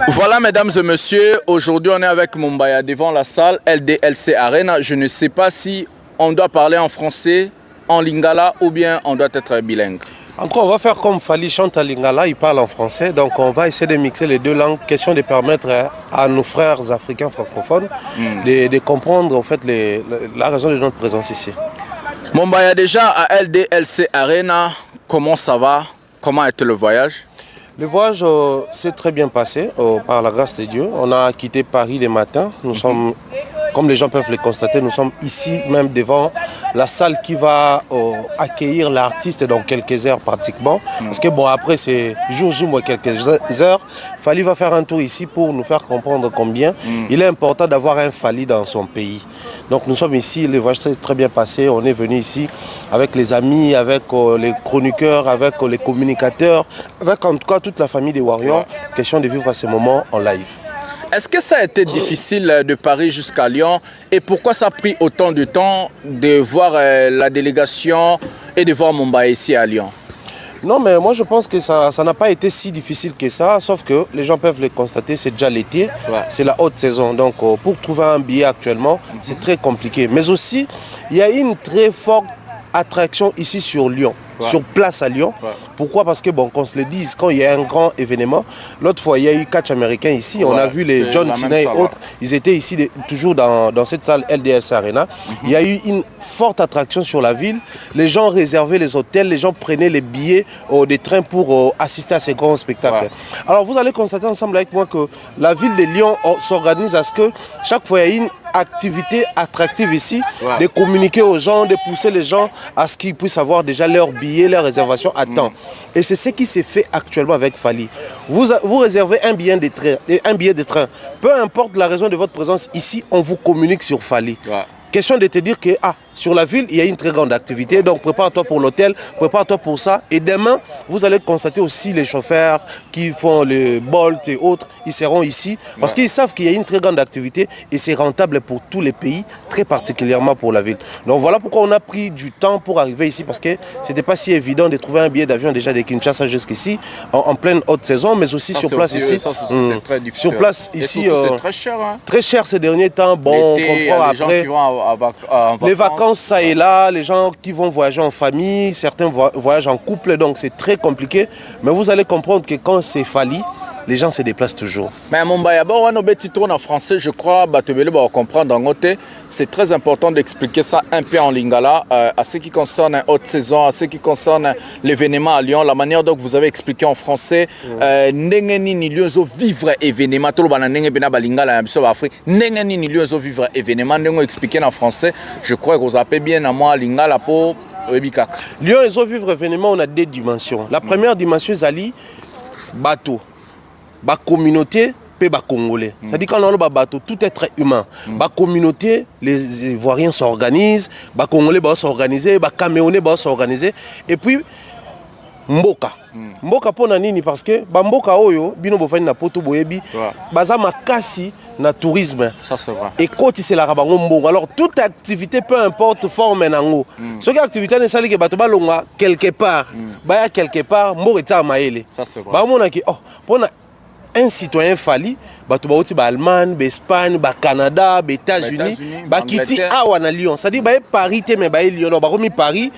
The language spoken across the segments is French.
Voilà, mesdames et messieurs, aujourd'hui on est avec Mumbaya devant la salle LDLC Arena. Je ne sais pas si on doit parler en français, en lingala ou bien on doit être bilingue. En tout cas, on va faire comme Fally chante à lingala, il parle en français. Donc on va essayer de mixer les deux langues, question de permettre à nos frères africains francophones de comprendre en fait la raison de notre présence ici. Mumbaya, déjà à LDLC Arena, comment ça va? Comment était le voyage? Le voyage s'est très bien passé par la grâce de Dieu. On a quitté Paris le matin. Nous sommes, comme les gens peuvent le constater, nous sommes ici même devant la salle qui va accueillir l'artiste dans quelques heures pratiquement. Parce que bon, après c'est jour J moins quelques heures, Fally va faire un tour ici pour nous faire comprendre combien il est important d'avoir un Fally dans son pays. Donc nous sommes ici, le voyage s'est très bien passé. On est venu ici avec les amis, avec les chroniqueurs, avec les communicateurs, avec en tout cas toute la famille des Warriors. Question de vivre à ce moment en live. Est-ce que ça a été difficile de Paris jusqu'à Lyon et pourquoi ça a pris autant de temps de voir la délégation et de voir Mumbaya ici à Lyon? Non, mais moi je pense que ça n'a pas été si difficile que ça, sauf que les gens peuvent le constater, c'est déjà l'été, c'est la haute saison. Donc pour trouver un billet actuellement, c'est très compliqué. Mais aussi, il y a une très forte attraction ici sur Lyon. Sur place à Lyon. Pourquoi? Parce que bon, qu'on se le dise, quand il y a un grand événement, l'autre fois il y a eu catch américain ici, on a vu les John Cena et autres, ils étaient ici toujours dans cette salle LDLC Arena. Il y a eu une forte attraction sur la ville, les gens réservaient les hôtels, les gens prenaient les billets des trains pour assister à ces grands spectacles. Alors vous allez constater ensemble avec moi que la ville de Lyon s'organise à ce que chaque fois il y a une activité attractive ici, de communiquer aux gens, de pousser les gens à ce qu'ils puissent avoir déjà leur billet, leur réservation à temps. Et c'est ce qui s'est fait actuellement avec Fally. Vous réservez un billet de train. Peu importe la raison de votre présence ici, on vous communique sur Fally. Question de te dire que sur la ville, il y a une très grande activité. Donc prépare-toi pour l'hôtel, prépare-toi pour ça. Et demain, vous allez constater aussi les chauffeurs qui font le Bolt et autres. Ils seront ici parce qu'ils savent qu'il y a une très grande activité et c'est rentable pour tous les pays, très particulièrement pour la ville. Donc voilà pourquoi on a pris du temps pour arriver ici parce que ce n'était pas si évident de trouver un billet d'avion déjà de Kinshasa jusqu'ici en pleine haute saison, mais aussi sur place ici. Sur place ici, c'est très cher. Hein? Très cher ces derniers temps. Bon, on comprend après. Les vacances, ça et là, les gens qui vont voyager en famille, certains voyagent en couple, donc c'est très compliqué. Mais vous allez comprendre que quand c'est Fally, les gens se déplacent toujours. Mais Mumbaya, on a un petit tour en français, je crois, comprendre en côté. C'est très important d'expliquer ça un peu en lingala, à ce qui concerne la haute saison, à ce qui concerne l'événement à Lyon, la manière dont vous avez expliqué en français, Nengeni Lyon vivre événement, tout le monde Nenge Bena Balingala, Afrique, Nengeni Lyon vivre événement, Nengo expliqué en français, je crois que vous avez bien à moi lingala pour Lyon et vivre événement, on a deux dimensions. La première dimension, c'est bateau. La communauté et les Congolais. C'est-à-dire quand on a bateau, tout être humain. La communauté, les Ivoiriens s'organisent, les Congolais s'organisent, les Camerounais s'organisent. Et puis, Mboka. Mboka pour nani parce que Mboka oyo bino bofani na poto boyebi baza makasi na tourisme. Ça c'est vrai. Et quand c'est la rabango mbongo. Alors toute activité peu importe forme nango. Ce qui activité ne sali que bato balonga quelque part. Baya quelque part mbo eta maele. Ça c'est vrai. Ba mona ki pona un citoyen Fally, bato bauti ba Allemagne, ba Espagne, ba Canada, ba États-Unis, ba kiti awa na Lyon. C'est-à-dire ba Paris te mais ba Lyon, ba komi Paris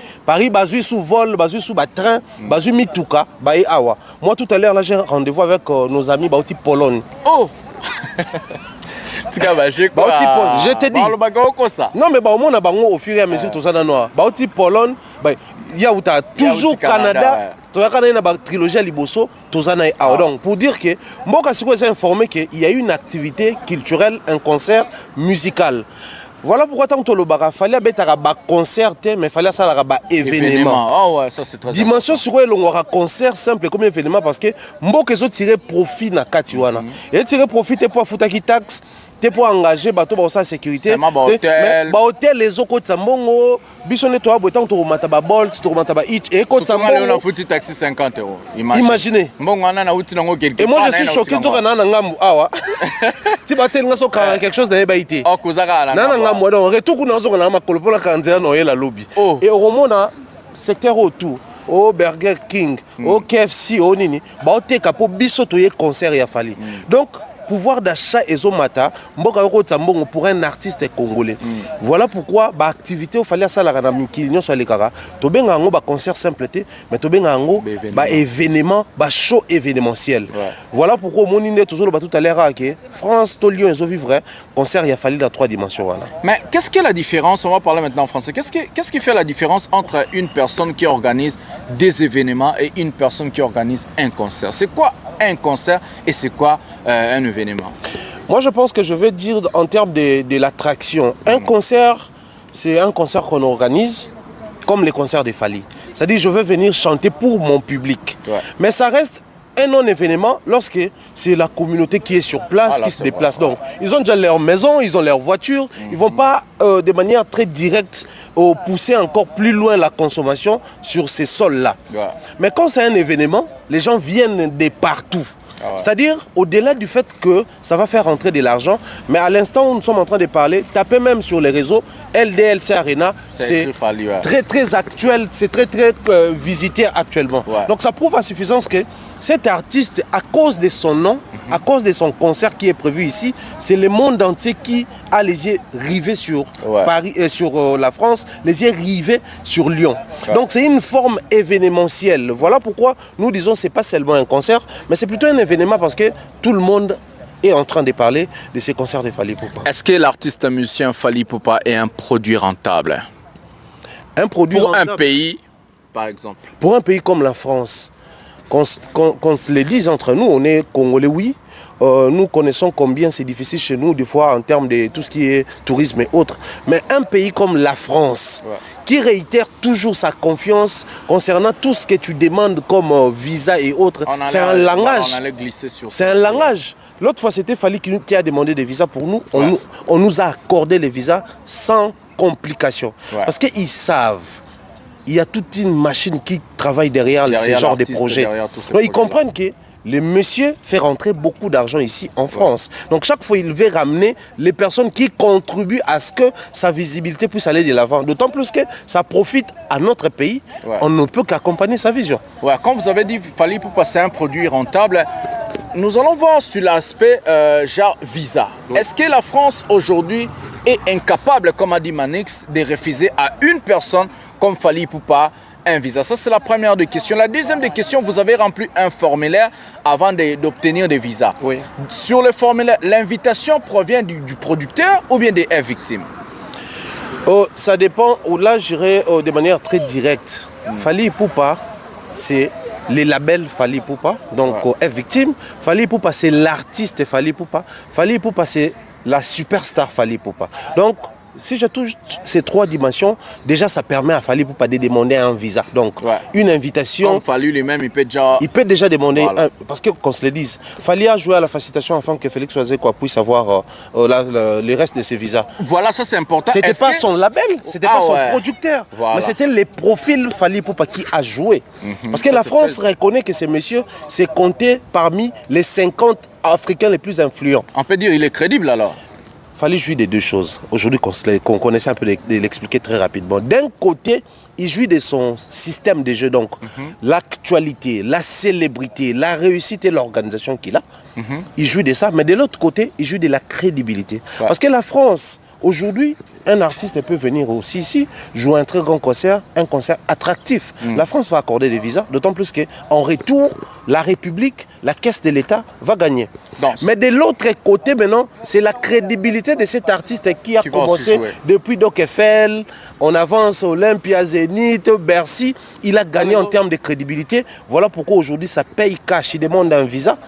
bazui sous vol, bazui sous ba train, bazui mituka, ba awa. Moi tout à l'heure là j'ai rendez-vous avec nos amis bauti Pologne. Oh. Je te dis. Non mais au monde au fur et à mesure tout ça dans noir. Bauti Pologne, il y a toujours Canada. Tu as une trilogie à Liboso, donc pour dire que Mboka Siko s'est informé qu'il y a une activité culturelle, un concert musical. Voilà pourquoi tant que le baga fallait un concert, mais fallait ça un événement. Ah ouais, ça c'est très dimension sur le concert simple comme événement parce que Mboka so tirer profit na katiwana. Et tirer profit pour foutre qui taxe. Pour engager bateau pour sa sécurité mais hôtel les autres côté mbongo biso ne toi botant to mata ba bolt to mata ba itch et côté mbongo on a foutu taxi 50 €. Imaginez mbongo ana na uti nango quelque part. Et moi je suis choqué to kana na ngambu awa ti batel ngaso ka quelque chose na baité oh kozaka na ngambu donc retour kuna zo na makolo pour la kanzela no yela lobby et au moment secteur autour au Burger King, au KFC, au Nini, bah te capo biso toye concert ya Fally. Donc pouvoir d'achat et zomata pour un artiste congolais. Voilà pourquoi bah activité au fallait ça la rana mikilino sur les kara. To benga ngo bah concert simpleté, mais to benga ngo bah événement, bah show événementiel. Voilà pourquoi mon iné toujours bah tout à l'heure que France to Lyon ils vivre concert il a fallu dans 3 dimensions voilà. Mais qu'est-ce qui est la différence? On va parler maintenant en français. Qu'est-ce qui fait la différence entre une personne qui organise des événements et une personne qui organise un concert? C'est quoi un concert et c'est quoi un événement? Moi je pense que je vais dire en termes de l'attraction. Un concert, c'est un concert qu'on organise comme les concerts de Fally. C'est-à-dire je veux venir chanter pour mon public. Mais ça reste un non-événement lorsque c'est la communauté qui est sur place, qui se déplace. Donc, ils ont déjà leur maison, ils ont leur voiture. Ils ne vont pas de manière très directe pousser encore plus loin la consommation sur ces sols-là. Mais quand c'est un événement, les gens viennent de partout. C'est-à-dire, au-delà du fait que ça va faire rentrer de l'argent, mais à l'instant où nous sommes en train de parler, tapez même sur les réseaux, LDLC Arena, c'est très actuel, c'est très visité actuellement. Donc ça prouve à suffisance que cet artiste, à cause de son nom, à cause de son concert qui est prévu ici, c'est le monde entier qui a les yeux rivés sur Paris et sur la France, les yeux rivés sur Lyon. Donc c'est une forme événementielle. Voilà pourquoi nous disons que ce n'est pas seulement un concert, mais c'est plutôt un événement parce que tout le monde est en train de parler de ces concerts de Fally Ipupa. Est-ce que l'artiste musicien Fally Ipupa est un produit rentable? Un produit pour rentable. Un pays, par exemple. Pour un pays comme la France, qu'on se le dise entre nous, on est Congolais, oui. Nous connaissons combien c'est difficile chez nous, des fois, en termes de tout ce qui est tourisme et autres. Mais un pays comme la France, qui réitère toujours sa confiance concernant tout ce que tu demandes comme visa et autres, c'est un langage. C'est un langage. L'autre fois, c'était Fally qui a demandé des visas pour nous. On nous a accordé les visas sans complication. Parce qu'ils savent. Il y a toute une machine qui travaille derrière ce genre de projets. Donc ils comprennent que le monsieur fait rentrer beaucoup d'argent ici en France. Donc chaque fois, il veut ramener les personnes qui contribuent à ce que sa visibilité puisse aller de l'avant. D'autant plus que ça profite à notre pays. On ne peut qu'accompagner sa vision. Comme vous avez dit, Fally Ipupa, c'est un produit rentable. Nous allons voir sur l'aspect genre visa. Est-ce que la France aujourd'hui est incapable, comme a dit Manix, de refuser à une personne comme Fally Ipupa un visa? Ça, c'est la première des questions. La deuxième des questions, vous avez rempli un formulaire avant d'obtenir des visas. Sur le formulaire, l'invitation provient du producteur ou bien des victimes? Ça dépend. Là, j'irai de manière très directe. Fally Ipupa, c'est les labels Fally Ipupa, donc victime. Fally Ipupa, c'est l'artiste Fally Ipupa. Fally Ipupa, c'est la superstar Fally Ipupa. Donc, si je touche ces 3 dimensions, déjà ça permet à Fally Ipupa de demander un visa. Donc une invitation. Comme Fally lui-même, il peut déjà demander parce que qu'on se le dise, Fally a joué à la facilitation afin que Félix Oise puisse avoir le reste de ses visas. Voilà, ça c'est important. C'était pas son label, c'était pas son producteur, mais c'était les profils Fally Ipupa qui a joué. Parce que la France reconnaît que ce monsieur s'est compté parmi les 50 Africains les plus influents. On peut dire il est crédible alors. Fally jouit de 2 choses. Aujourd'hui, qu'on connaissait un peu de l'expliquer très rapidement. D'un côté, il jouit de son système de jeu, donc l'actualité, la célébrité, la réussite et l'organisation qu'il a. Il jouit de ça, mais de l'autre côté, il jouit de la crédibilité. Parce que la France, aujourd'hui, un artiste peut venir aussi ici, jouer un très grand concert, un concert attractif. La France va accorder des visas, d'autant plus qu'en retour, la République, la caisse de l'État va gagner. Mais de l'autre côté, maintenant, c'est la crédibilité de cet artiste qui a commencé depuis Doc Eiffel, on avance Olympia, Zénith, Bercy. Il a gagné en termes de crédibilité. Voilà pourquoi aujourd'hui, ça paye cash. Il demande un visa.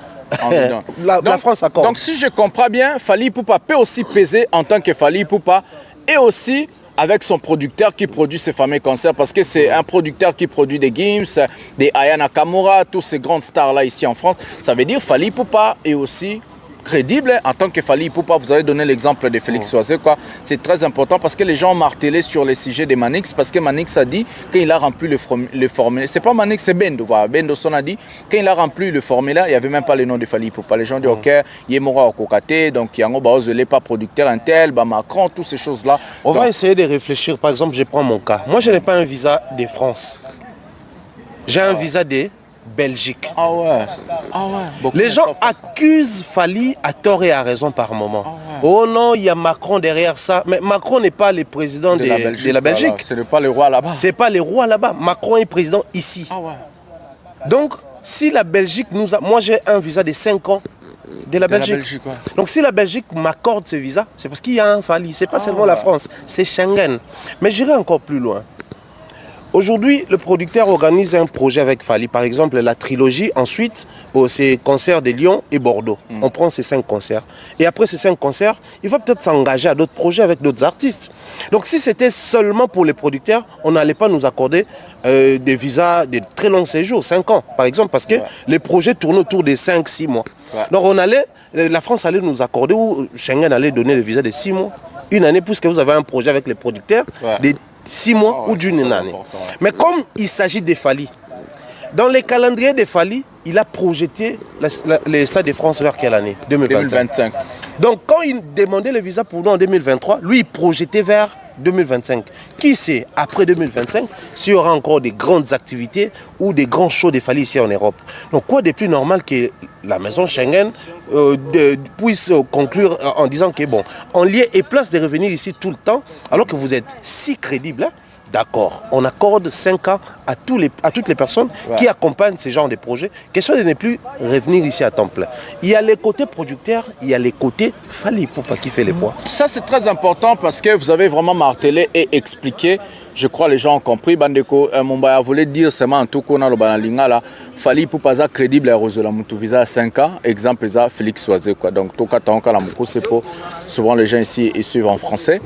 La France accorde. Donc si je comprends bien, Fally Ipupa peut aussi peser en tant que Fally Ipupa et aussi avec son producteur qui produit ces fameux concerts, parce que c'est un producteur qui produit des Gims, des Aya Nakamura, tous ces grandes stars là ici en France. Ça veut dire Fally Ipupa est aussi crédible en tant que Fally Ipupa. Vous avez donné l'exemple de Félix Oise, quoi. C'est très important parce que les gens ont martelé sur les sujets de Manix, parce que Manix a dit qu'il a rempli le formulaire. C'est pas Manix, c'est Bendo. Voilà. Bendo son a dit qu'il a rempli le formulaire, il n'y avait même pas le nom de Fally Ipupa. Les gens disent ok, Yemora Okokate, donc Yango Baozele, pas producteur intel, Macron, toutes ces choses-là. On va essayer de réfléchir. Par exemple, je prends mon cas. Moi, je n'ai pas un visa de France. J'ai un visa de Belgique. Ah ouais. Les gens accusent Fally à tort et à raison par moment. Oh non, il y a Macron derrière ça. Mais Macron n'est pas le président de la Belgique. Ce n'est pas le roi là-bas. Ce n'est pas le roi là-bas. Macron est président ici. Donc, si la Belgique nous a... Moi, j'ai un visa de 5 ans de la Belgique. Donc, si la Belgique m'accorde ce visa, c'est parce qu'il y a un Fally. Ce n'est pas seulement la France, c'est Schengen. Mais j'irai encore plus loin. Aujourd'hui, le producteur organise un projet avec Fally, par exemple la trilogie, ensuite ces concerts de Lyon et Bordeaux. On prend ces 5 concerts. Et après ces 5 concerts, il va peut-être s'engager à d'autres projets avec d'autres artistes. Donc si c'était seulement pour les producteurs, on n'allait pas nous accorder des visas de très longs séjours, 5 ans par exemple, parce que les projets tournent autour des 5-6 mois. Donc la France allait nous accorder, ou Schengen allait donner le visa de 6 mois, une année, puisque vous avez un projet avec les producteurs, de 6 mois ou d'une année. Mais comme il s'agit de Fally, dans les calendriers de Fally, il a projeté les Stades de France vers quelle année? 2025. Donc quand il demandait le visa pour nous en 2023, lui il projetait vers 2025. Qui sait, après 2025, s'il y aura encore des grandes activités ou des grands shows de Fally ici en Europe. Donc quoi de plus normal que la maison Schengen puisse conclure en disant que bon, en lieu et place de revenir ici tout le temps, alors que vous êtes si crédible, hein? D'accord, on accorde 5 ans à toutes les personnes qui accompagnent ce genre de projets. Question de ne plus revenir ici à temps plein. Il y a les côtés producteurs, il y a les côtés Fally Ipupa qui fait les poids. Ça c'est très important parce que vous avez vraiment martelé et expliqué. Je crois que les gens ont compris. Bandeko, Mombaya voulait dire seulement en tout cas, on a le banalinga là. Fally Ipupa est crédible à Rosola Moutou visa à 5 ans. Exemple, c'est Félix Soazé. Donc, tout cas, c'est pour souvent les gens ici ils suivent en français.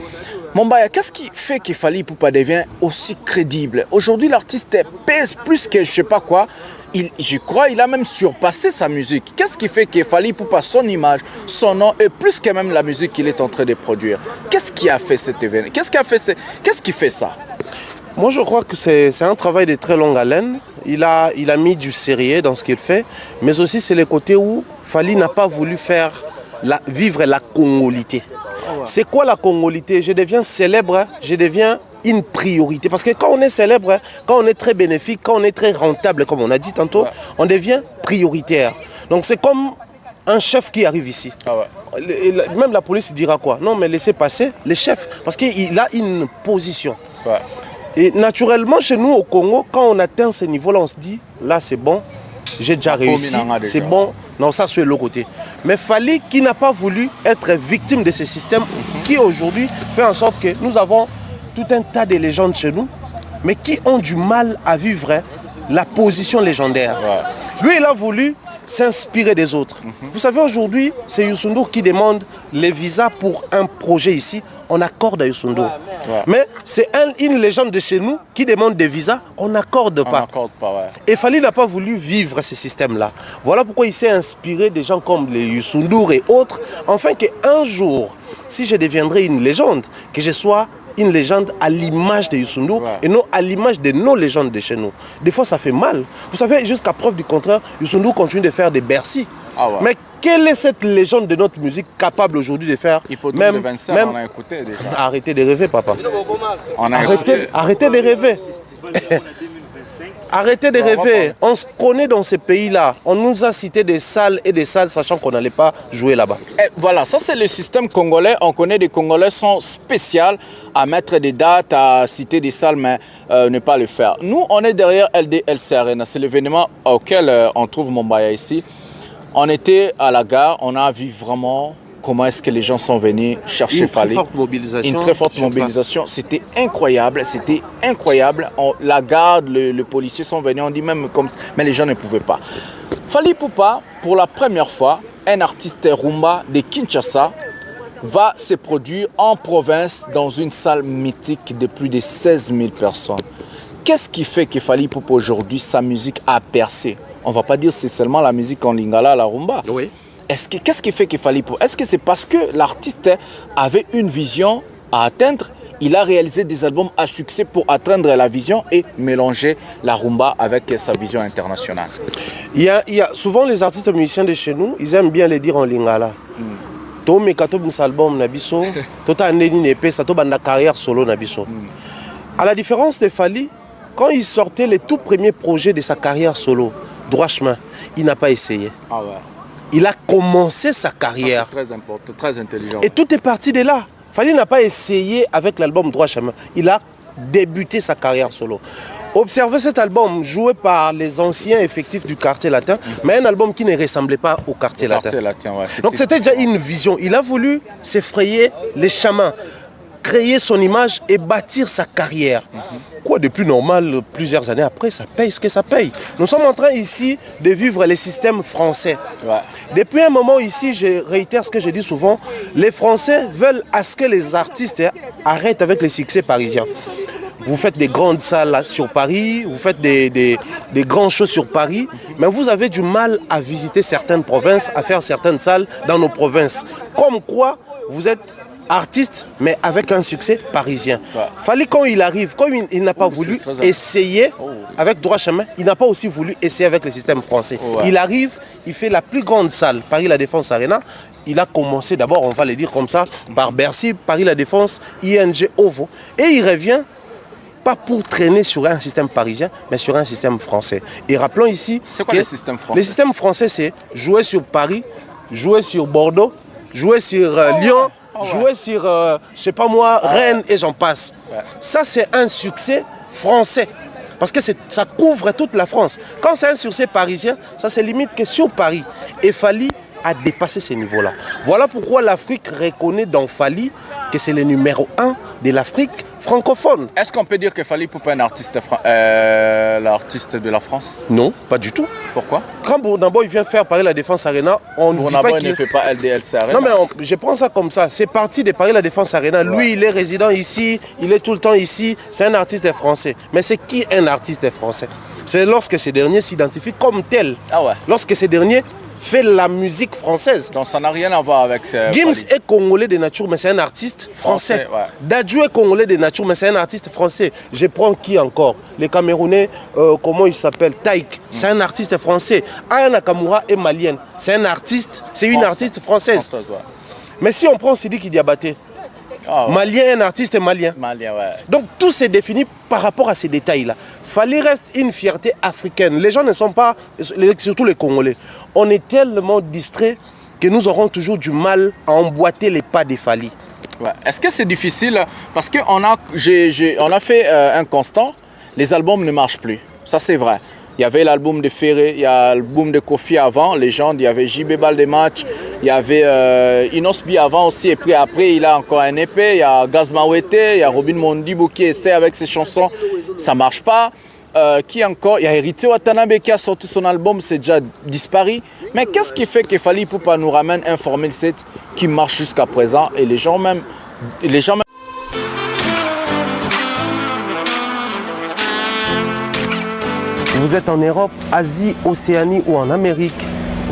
Mombaya, qu'est-ce qui fait que Fally Ipupa devient aussi crédible? Aujourd'hui, l'artiste pèse plus que je ne sais pas quoi. Je crois qu'il a même surpassé sa musique. Qu'est-ce qui fait que Fally Ipupa, son image, son nom, et plus que même la musique qu'il est en train de produire? Qu'est-ce qui a fait cet événement? Qu'est-ce qui fait ça? Moi, je crois que c'est un travail de très longue haleine. Il a mis du sérieux dans ce qu'il fait, mais aussi c'est le côté où Fally n'a pas voulu vivre la congolité. C'est quoi la congolité? Je deviens célèbre, je deviens une priorité. Parce que quand on est célèbre, quand on est très bénéfique, quand on est très rentable, comme on a dit tantôt, on devient prioritaire. Donc c'est comme un chef qui arrive ici. Même la police dira quoi? Non, mais laissez passer les chefs, parce qu'il a une position. Et naturellement, chez nous au Congo, quand on atteint ce niveau-là, on se dit, là c'est bon, j'ai déjà réussi, c'est bon. Non, ça c'est l'autre côté. Mais Fally qui n'a pas voulu être victime de ce système qui aujourd'hui fait en sorte que nous avons tout un tas de légendes chez nous, mais qui ont du mal à vivre la position légendaire. Lui, il a voulu s'inspirer des autres. Vous savez, aujourd'hui, c'est Youssou N'Dour qui demande les visas pour un projet ici. On accorde à Youssou N'Dour. Mais c'est une légende de chez nous qui demande des visas, on n'accorde pas. Et Fally n'a pas voulu vivre ce système-là. Voilà pourquoi il s'est inspiré des gens comme les Youssou N'Dour et autres, afin qu'un jour, si je deviendrai une légende, que je sois une légende à l'image de Youssou N'Dour et non à l'image de nos légendes de chez nous. Des fois, ça fait mal. Vous savez, jusqu'à preuve du contraire, Youssou N'Dour continue de faire des Bercy. Mais quelle est cette légende de notre musique capable aujourd'hui de faire? Même de Vincent, on a écouté déjà. Arrêtez de rêver, papa. Arrêtez de rêver. Arrêtez de rêver. On se connaît dans ces pays-là. On nous a cité des salles et des salles, sachant qu'on n'allait pas jouer là-bas. Voilà, ça c'est le système congolais. On connaît des Congolais sont spéciaux à mettre des dates, à citer des salles, mais ne pas le faire. Nous, on est derrière LDLC Arena. C'est l'événement auquel on trouve Mombaya ici. On était à la gare, on a vu vraiment comment est-ce que les gens sont venus chercher Fally. Une très forte mobilisation. C'était incroyable, c'était incroyable. La garde, le policier sont venus, on dit même comme mais les gens ne pouvaient pas. Fally Ipupa, pour la première fois, un artiste rumba de Kinshasa va se produire en province dans une salle mythique de plus de 16 000 personnes. Qu'est-ce qui fait que Fally Ipupa aujourd'hui, sa musique a percé? On ne va pas dire que c'est seulement la musique en lingala, la rumba. Oui. Qu'est-ce qui fait qu'il fallait pour? Est-ce que c'est parce que l'artiste avait une vision à atteindre? Il a réalisé des albums à succès pour atteindre la vision et mélanger la rumba avec sa vision internationale. Il y a souvent les artistes musiciens de chez nous, ils aiment bien les dire en lingala. Mais quand on album nabiso, tout a une épée, ça a une carrière solo nabiso. À la différence de Fally, quand il sortait les tout premiers projets de sa carrière solo, Droit Chemin, il n'a pas essayé. Ah ouais. Il a commencé sa carrière. C'est très important, très intelligent. Et tout est parti de là. Fally n'a pas essayé avec l'album Droit Chemin. Il a débuté sa carrière solo. Observez cet album joué par les anciens effectifs du quartier latin, mais un album qui ne ressemblait pas au quartier latin. Ouais, donc c'était déjà une vision. Il a voulu s'effrayer les chemins, créer son image et bâtir sa carrière. Quoi de plus normal, plusieurs années après, ça paye ce que ça paye. Nous sommes en train ici de vivre les systèmes français. Ouais. Depuis un moment ici, je réitère ce que je dis souvent, les Français veulent à ce que les artistes arrêtent avec les succès parisiens. Vous faites des grandes salles sur Paris, vous faites des grandes choses sur Paris, mais vous avez du mal à visiter certaines provinces, à faire certaines salles dans nos provinces. Comme quoi, vous êtes artiste, mais avec un succès parisien. Ouais. Fally, quand il arrive, comme il n'a pas voulu essayer avec Droit Chemin, il n'a pas aussi voulu essayer avec le système français. Ouais. Il arrive, il fait la plus grande salle, Paris La Défense Arena. Il a commencé d'abord, on va le dire comme ça, par Bercy, Paris La Défense, ING, OVO. Et il revient pas pour traîner sur un système parisien, mais sur un système français. Et rappelons ici... C'est quoi le système français? Le système français, c'est jouer sur Paris, jouer sur Bordeaux, jouer sur Lyon, jouer sur, je sais pas moi, Rennes et j'en passe. Ouais. Ça, c'est un succès français. Parce que ça couvre toute la France. Quand c'est un succès parisien, ça se limite que sur Paris. Et Fally a dépassé ces niveaux-là. Voilà pourquoi l'Afrique reconnaît dans Fally que c'est le numéro 1 de l'Afrique francophone. Est-ce qu'on peut dire que Fally Ipupa est un artiste, l'artiste de la France? Non, pas du tout. Pourquoi? Quand Bournabo vient faire Paris La Défense Arena, on ne dit pas qu'il ne fait pas LDLC Arena. Non mais je prends ça comme ça. C'est parti de Paris La Défense Arena. Ouais. Lui, il est résident ici, il est tout le temps ici. C'est un artiste français. Mais c'est qui un artiste français? C'est lorsque ces derniers s'identifient comme tel. Ah ouais. Lorsque ces derniers fait la musique française. Donc ça n'a rien à voir avec... Gims est congolais de nature, mais c'est un artiste français. Ouais. Dadju est congolais de nature, mais c'est un artiste français. Je prends qui encore? Les Camerounais, comment il s'appelle? Taïk, c'est un artiste français. Aya Nakamura est malienne, c'est un artiste, c'est une artiste française. Ouais. Mais si on prend Sidiki Diabaté, malien est un artiste malien. Malien, ouais. Donc tout s'est défini par rapport à ces détails-là. Fally reste une fierté africaine. Les gens ne sont pas, surtout les Congolais, on est tellement distraits que nous aurons toujours du mal à emboîter les pas des Fally. Ouais. Est-ce que c'est difficile? Parce qu'on a fait un constat, les albums ne marchent plus. Ça c'est vrai. Il y avait l'album de Ferré, il y a l'album de Kofi avant, Légende, il y avait JB Baldemach, il y avait Inosbi avant aussi, et puis après il a encore un épée, il y a Gaz Mawete, il y a Robin Mondibo qui essaie avec ses chansons, ça marche pas. Qui encore? Il y a Héritier Watanabe qui a sorti son album, c'est déjà disparu. Mais qu'est-ce qui fait que Fally Ipupa nous ramène un Formule 7 qui marche jusqu'à présent et les gens même... Vous êtes en Europe, Asie, Océanie ou en Amérique.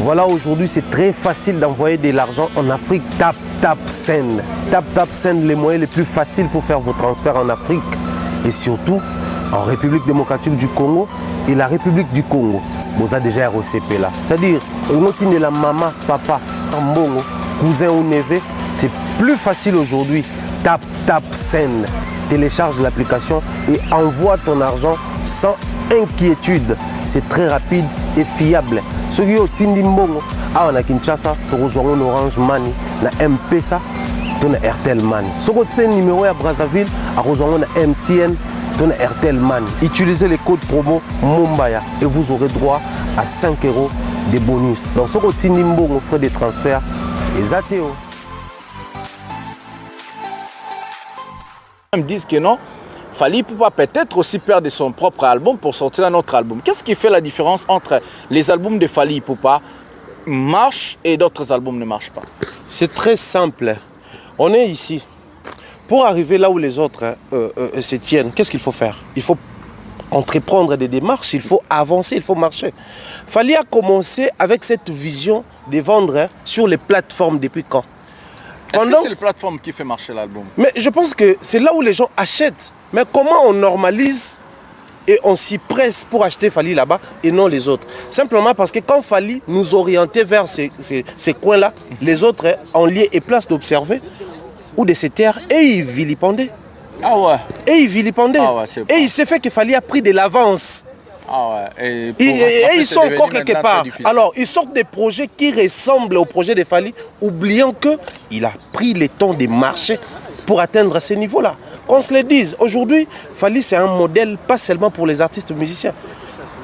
Voilà, aujourd'hui, c'est très facile d'envoyer de l'argent en Afrique. Tap Send. Tap Send, les moyens les plus faciles pour faire vos transferts en Afrique. Et surtout, en République démocratique du Congo et la République du Congo. Vous avez déjà ROCP là. C'est-à-dire, de la maman, papa, mbongo, cousin ou neveu, c'est plus facile aujourd'hui. Tap Send. Télécharge l'application et envoie ton argent sans inquiétude. C'est très rapide et fiable. Ceux qui ont Tindi Mbongo, on a Kinshasa, tu as Orange Money, na M-Pesa, tu as Airtel Money. Ceux qui ont un numéro à Brazzaville, tu as MTN, tu as Airtel Money. Utilisez les codes promo Mumbaya et vous aurez droit à 5 € de bonus. Donc ceux qui ont Tindi Mbongo, frais de transfert, les ATO. Ils me disent que non. Fally Ipupa peut-être aussi perdre son propre album pour sortir un autre album. Qu'est-ce qui fait la différence entre les albums de Fally Ipupa marchent et d'autres albums ne marchent pas? C'est très simple. On est ici. Pour arriver là où les autres se tiennent, qu'est-ce qu'il faut faire? Il faut entreprendre des démarches, il faut avancer, il faut marcher. Fally a commencé avec cette vision de vendre sur les plateformes depuis quand? Est-ce que c'est les plateformes qui fait marcher l'album? Mais je pense que c'est là où les gens achètent. Mais comment on normalise et on s'y presse pour acheter Fally là-bas et non les autres? Simplement parce que quand Fally nous orientait vers ces coins-là, les autres en lieu et place d'observer ou de se taire et ils vilipendaient. Ah ouais. Et il vilipendait. Ah ouais, et il s'est fait qu'il fallait a pris de l'avance. Ah ouais. Et ils sont encore quelque part. Alors, ils sortent des projets qui ressemblent au projet de Fally, oubliant qu'il a pris le temps de marcher pour atteindre ces niveaux-là. Qu'on se le dise, aujourd'hui, Fally, c'est un modèle pas seulement pour les artistes musiciens.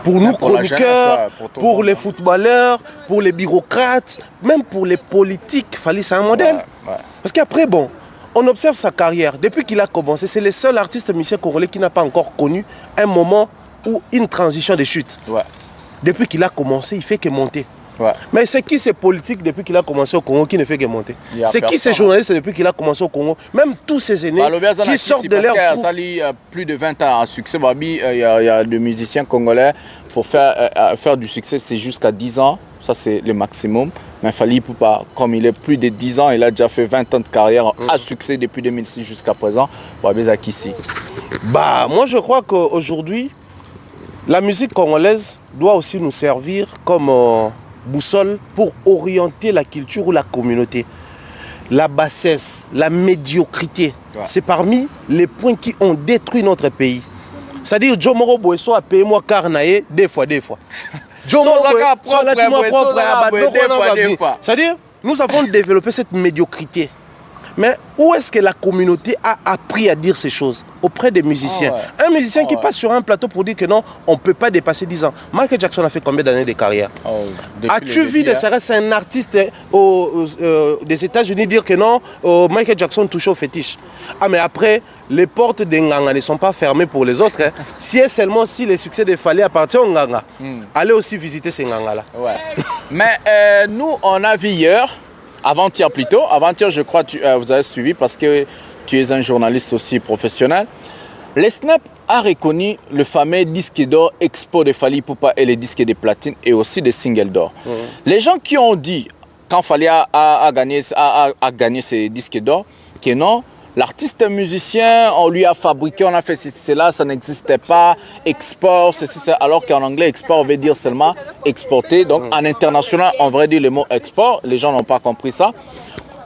Pour nous, chroniqueurs, pour les footballeurs, pour les bureaucrates, même pour les politiques, Fally, c'est un modèle. Ouais, ouais. Parce qu'après, bon, on observe sa carrière. Depuis qu'il a commencé, c'est le seul artiste musicien congolais qui n'a pas encore connu un moment ou une transition de chute. Ouais. Depuis qu'il a commencé, il fait que monter. Ouais. Mais c'est qui ces politiques depuis qu'il a commencé au Congo qui ne fait que monter? C'est qui ces journalistes depuis qu'il a commencé au Congo? Même tous ces aînés qui sortent de leur trou. Il y a plus de 20 ans à succès. Il y a des musiciens congolais pour faire du succès, c'est jusqu'à 10 ans. Ça, c'est le maximum. Mais Fally Ipupa, comme il est plus de 10 ans, il a déjà fait 20 ans de carrière à succès depuis 2006 jusqu'à présent. Moi, je crois qu'aujourd'hui, la musique congolaise doit aussi nous servir comme boussole pour orienter la culture ou la communauté. La bassesse, la médiocrité, c'est parmi les points qui ont détruit notre pays. C'est-à-dire, Joe Moro Boesso a payé moi carnaye deux fois. Joe Moro c'est-à-dire, nous avons développé cette médiocrité. Mais où est-ce que la communauté a appris à dire ces choses? Auprès des musiciens. Un musicien qui passe sur un plateau pour dire que non, on ne peut pas dépasser 10 ans. Michael Jackson a fait combien d'années de carrière? As-tu vu un artiste des États-Unis dire que non, Michael Jackson touche au fétiche? Ah, mais après, les portes des Nganga ne sont pas fermées pour les autres. Si et seulement si le succès de Fally appartient aux Nganga, allez aussi visiter ces Nganga-là. Ouais. Mais nous, on a vu hier. Avant-hier plutôt. Avant-hier, je crois que vous avez suivi parce que tu es un journaliste aussi professionnel. Le Snap a reconnu le fameux disque d'or Expo de Fally Ipupa et les disques de platine et aussi des singles d'or. Les gens qui ont dit, quand Fally a gagné ces disques d'or, que non, l'artiste musicien, on lui a fabriqué, on a fait cela, ça n'existait pas, export, alors qu'en anglais, export veut dire seulement exporter. Donc en international, on devrait dire le mot export, les gens n'ont pas compris ça.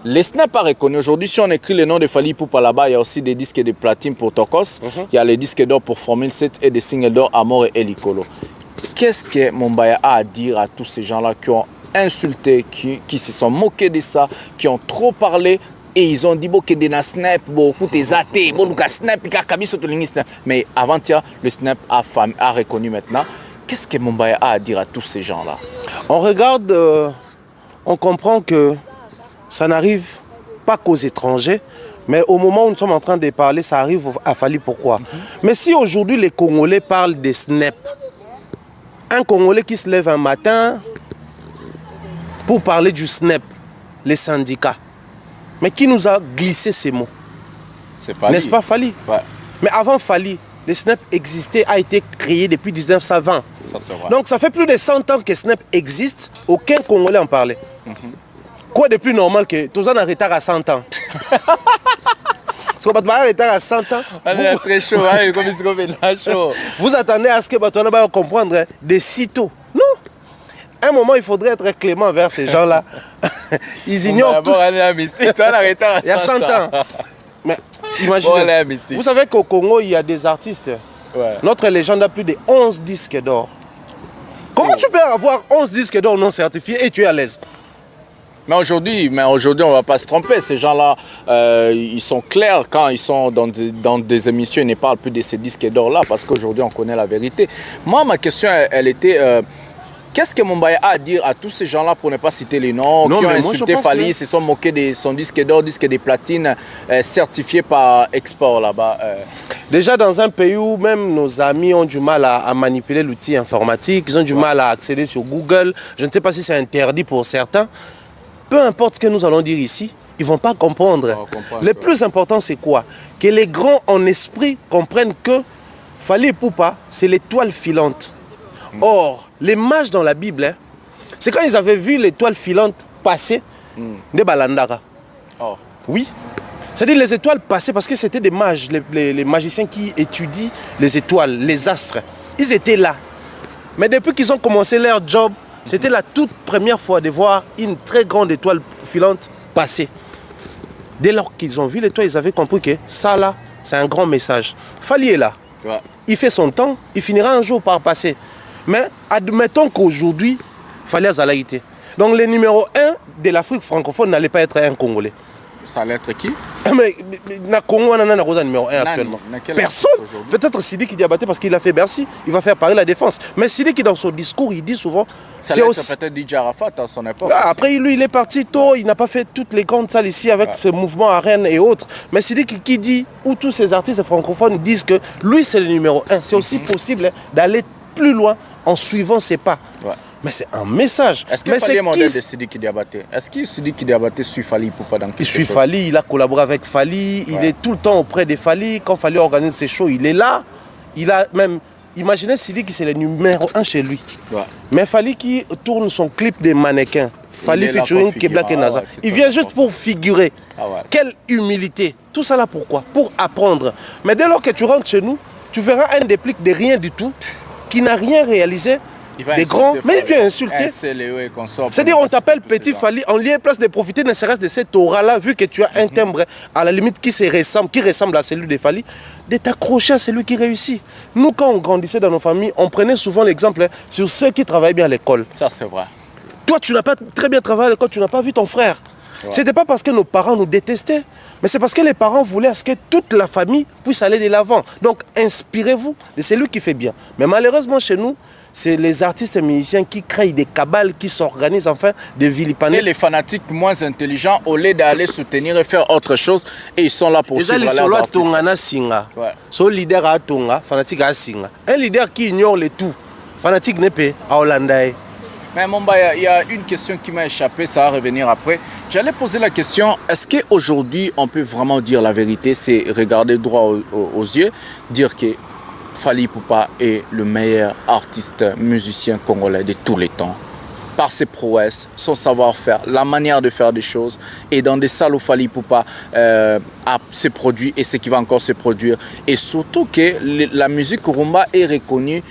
Les Snap a reconnu aujourd'hui, si on écrit le nom de Fally Ipupa là-bas, il y a aussi des disques de platine pour Tokos, il y a les disques d'or pour Formule 7 et des singles d'or Amor et Elikolo. Qu'est-ce que Mumbaya a à dire à tous ces gens-là qui ont insulté, qui se sont moqués de ça, qui ont trop parlé? Et ils ont dit que des Snap, beaucoup des athées, Snap, mais avant-hier, le Snap a reconnu maintenant. Qu'est-ce que Mumbaya a à dire à tous ces gens-là? On regarde, on comprend que ça n'arrive pas qu'aux étrangers, mais au moment où nous sommes en train de parler, ça arrive à Fally. Pourquoi? Mais si aujourd'hui les Congolais parlent des Snap, un Congolais qui se lève un matin pour parler du Snap, les syndicats, mais qui nous a glissé ces mots? N'est-ce pas Fally? Ouais. Mais avant Fally, le Snap existait, a été créé depuis 1920. Ça, donc ça fait plus de 100 ans que Snap existe, aucun Congolais en parlait. Quoi de plus normal que tous en retard à 100 ans? Parce que en retard à 100 ans. Très chaud, chaud. Vous attendez à ce que Batoana va comprendre de sitôt. Non. À un moment, il faudrait être clément vers ces gens-là. Ils ignorent tout. Il y a 100 ans. Mais imaginez, vous savez qu'au Congo, il y a des artistes. Notre légende a plus de 11 disques d'or. Comment tu peux avoir 11 disques d'or non certifiés et tu es à l'aise? Mais aujourd'hui, on ne va pas se tromper. Ces gens-là, ils sont clairs quand ils sont dans des émissions. Ils ne parlent plus de ces disques d'or-là parce qu'aujourd'hui, on connaît la vérité. Moi, ma question, elle était... Qu'est-ce que Mumbaya a à dire à tous ces gens-là pour ne pas citer les noms, qui ont insulté Fally, se sont moqués de son disque d'or, disque de platine, certifié par export là-bas? Déjà dans un pays où même nos amis ont du mal à manipuler l'outil informatique, ils ont du mal à accéder sur Google, je ne sais pas si c'est interdit pour certains, peu importe ce que nous allons dire ici, ils ne vont pas comprendre. Le plus important c'est quoi? Que les grands en esprit comprennent que Fally Ipupa, c'est l'étoile filante. Or, les mages dans la Bible, hein, c'est quand ils avaient vu l'étoile filante passer de Balandara. Oui. C'est-à-dire les étoiles passaient parce que c'était des mages, les magiciens qui étudient les étoiles, les astres. Ils étaient là. Mais depuis qu'ils ont commencé leur job, c'était la toute première fois de voir une très grande étoile filante passer. Dès lors qu'ils ont vu l'étoile, ils avaient compris que ça là, c'est un grand message. Fally est là. Ouais. Il fait son temps, il finira un jour par passer. Mais admettons qu'aujourd'hui, Fally Azalaïté. Donc le numéro 1 de l'Afrique francophone n'allait pas être un Congolais. Ça allait être qui? Mais na Congo, on a un numéro 1 actuellement. Personne. Peut-être Sidiki Diabaté parce qu'il a fait Bercy, il va faire Paris la défense. Mais Sidiki dans son discours, il dit souvent... C'est aussi... peut-être DJ Arafat à son époque. Ah, après, lui, il est parti tôt, il n'a pas fait toutes les grandes salles ici avec ce mouvement à Rennes et autres. Mais Sidiki qui dit, où tous ces artistes francophones disent que lui, c'est le numéro 1. C'est aussi possible d'aller plus loin en suivant ses pas. Ouais. Mais c'est un message. Est-ce que Fally est modèle de Sidiki Diabaté? Est-ce que Sidiki Diabaté suit Fally pour pas dans quelque chose? Il suit Fally, il a collaboré avec Fally, il est tout le temps auprès de Fally. Quand Fally organise ses shows, il est là. Il a même... Imaginez Sidiki, c'est le numéro 1 chez lui. Ouais. Mais Fally qui tourne son clip des mannequins. Fally featuring Keblak et Naza. Il vient juste pour figurer. Ah ouais. Quelle humilité. Tout ça là pourquoi? Pour apprendre. Mais dès lors que tu rentres chez nous, tu verras un déplique de rien du tout, qui n'a rien réalisé. Des grands, mais il vient insulter. C'est-à-dire, on t'appelle Petit Fally, on lui est place de profiter ne serait-ce de cette aura-là, vu que tu as un timbre à la limite qui ressemble à celui de Fally, de t'accrocher à celui qui réussit. Nous, quand on grandissait dans nos familles, on prenait souvent l'exemple sur ceux qui travaillaient bien à l'école. Ça, c'est vrai. Toi, tu n'as pas très bien travaillé à l'école, tu n'as pas vu ton frère. Ouais. Ce n'était pas parce que nos parents nous détestaient, mais c'est parce que les parents voulaient que toute la famille puisse aller de l'avant. Donc, inspirez-vous de celui qui fait bien. Mais malheureusement, chez nous, c'est les artistes et musiciens qui créent des cabales, qui s'organisent enfin, des vilipaner. Et les fanatiques moins intelligents, au lieu d'aller soutenir et faire autre chose, et ils sont là pour suivre les artistes. Son leader a Tonga, fanatique a Singa. Un leader qui ignore le tout, fanatique n'est pas à Hollandais. Mais Momba, il y a une question qui m'a échappé, ça va revenir après. J'allais poser la question, est-ce qu'aujourd'hui on peut vraiment dire la vérité, c'est regarder droit aux yeux, dire que Fally Ipupa est le meilleur artiste musicien congolais de tous les temps? Par ses prouesses, son savoir-faire, la manière de faire des choses, et dans des salles où Fally Ipupa se produit et ce qui va encore se produire. Et surtout que la musique rumba est reconnue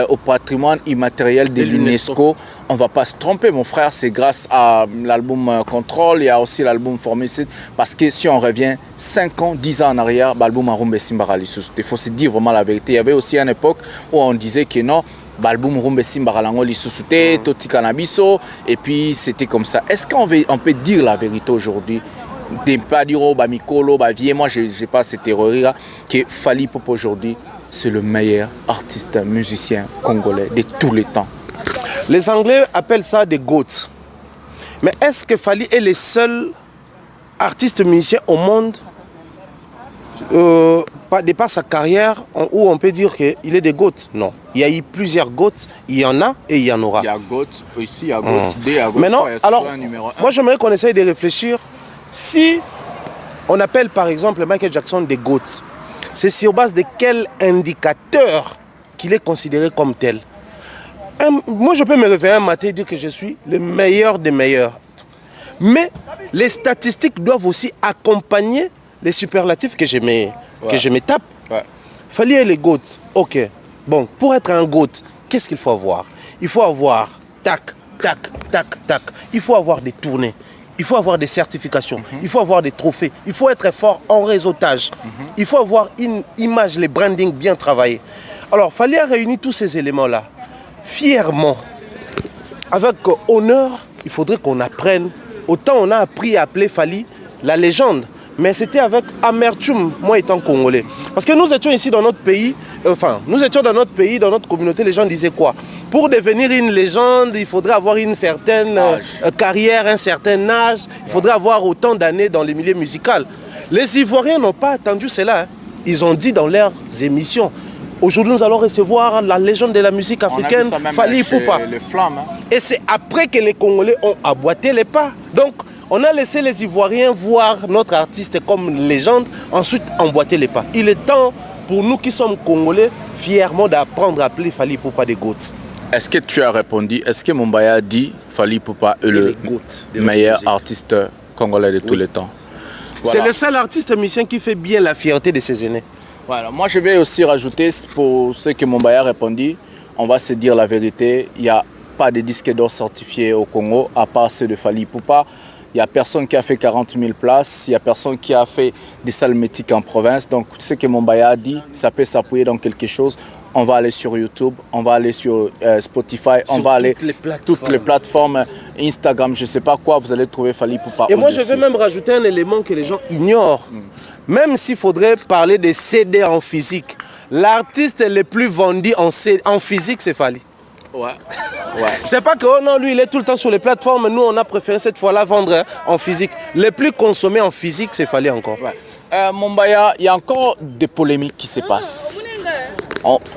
au patrimoine immatériel de l'UNESCO. On ne va pas se tromper, mon frère, c'est grâce à l'album Control, il y a aussi l'album Formicide, parce que si on revient 5 ans, 10 ans en arrière, l'album Rumba Simbara Lisusu. Il faut se dire vraiment la vérité. Il y avait aussi une époque où on disait que non, l'album Rumba Simbara Lisusu, Toti Cannabiso, et puis c'était comme ça. Est-ce qu'on peut dire la vérité aujourd'hui? De pas dire oh, Mikolo, Vie, moi je n'ai pas cette théorie-là, que Fally Ipupa aujourd'hui, c'est le meilleur artiste musicien congolais de tous les temps. Les Anglais appellent ça des GOAT. Mais est-ce que Fally est le seul artiste musicien au monde, de par sa carrière, où on peut dire qu'il est des GOAT? Non. Il y a eu plusieurs GOAT, il y en a et il y en aura. Il y a GOAT ici, il y a GOAT D, il y a GOAT Maintenant, 3, il y a alors, un numéro 1. moi j'aimerais qu'on essaye de réfléchir. Si on appelle par exemple Michael Jackson des GOAT, c'est sur base de quel indicateur qu'il est considéré comme tel? Moi, je peux me réveiller un matin et dire que je suis le meilleur des meilleurs. Mais les statistiques doivent aussi accompagner les superlatifs que je me tape. Ouais. Fally et les GOAT. Ok. Bon, pour être un GOAT, qu'est-ce qu'il faut avoir? Il faut avoir tac, tac, tac, tac. Il faut avoir des tournées. Il faut avoir des certifications. Il faut avoir des trophées. Il faut être fort en réseautage. Il faut avoir une image, les branding bien travaillés. Alors, Fally a réuni tous ces éléments-là. Fièrement, avec honneur, il faudrait qu'on apprenne. Autant on a appris à appeler Fally la légende, mais c'était avec amertume, moi étant congolais. Parce que nous étions ici dans notre pays, dans notre communauté, les gens disaient quoi? Pour devenir une légende, il faudrait avoir une certaine carrière, un certain âge, il faudrait avoir autant d'années dans les milieux musicaux. Les Ivoiriens n'ont pas attendu cela, ils ont dit dans leurs émissions. Aujourd'hui, nous allons recevoir la légende de la musique africaine, Fally Ipupa. Et c'est après que les Congolais ont aboîté les pas. Donc, on a laissé les Ivoiriens voir notre artiste comme légende, ensuite emboîter les pas. Il est temps pour nous qui sommes Congolais, fièrement d'apprendre à appeler Fally Ipupa des GOAT. Est-ce que tu as répondu? Est-ce que Mombaya dit Fally Ipupa est le meilleur artiste congolais de tous les temps? Voilà. C'est le seul artiste musicien qui fait bien la fierté de ses aînés. Voilà. Moi, je vais aussi rajouter, pour ce que Mombaya a répondu, on va se dire la vérité, il n'y a pas de disques d'or certifiés au Congo, à part ceux de Fally Ipupa. Il n'y a personne qui a fait 40 000 places, il n'y a personne qui a fait des salles mythiques en province. Donc, ce que Mombaya a dit, ça peut s'appuyer dans quelque chose. On va aller sur YouTube, on va aller sur Spotify, on va aller toutes les plateformes, Instagram, je ne sais pas quoi, vous allez trouver Fally Ipupa. Et moi, je vais même rajouter un élément que les gens ignorent. Même s'il faudrait parler des CD en physique, l'artiste le plus vendu en physique, c'est Fally. Ouais. C'est pas que oh non, lui il est tout le temps sur les plateformes, nous on a préféré cette fois-là vendre en physique. Les plus consommés en physique, c'est Fally encore. Mombaya, il y a encore des polémiques qui se passent.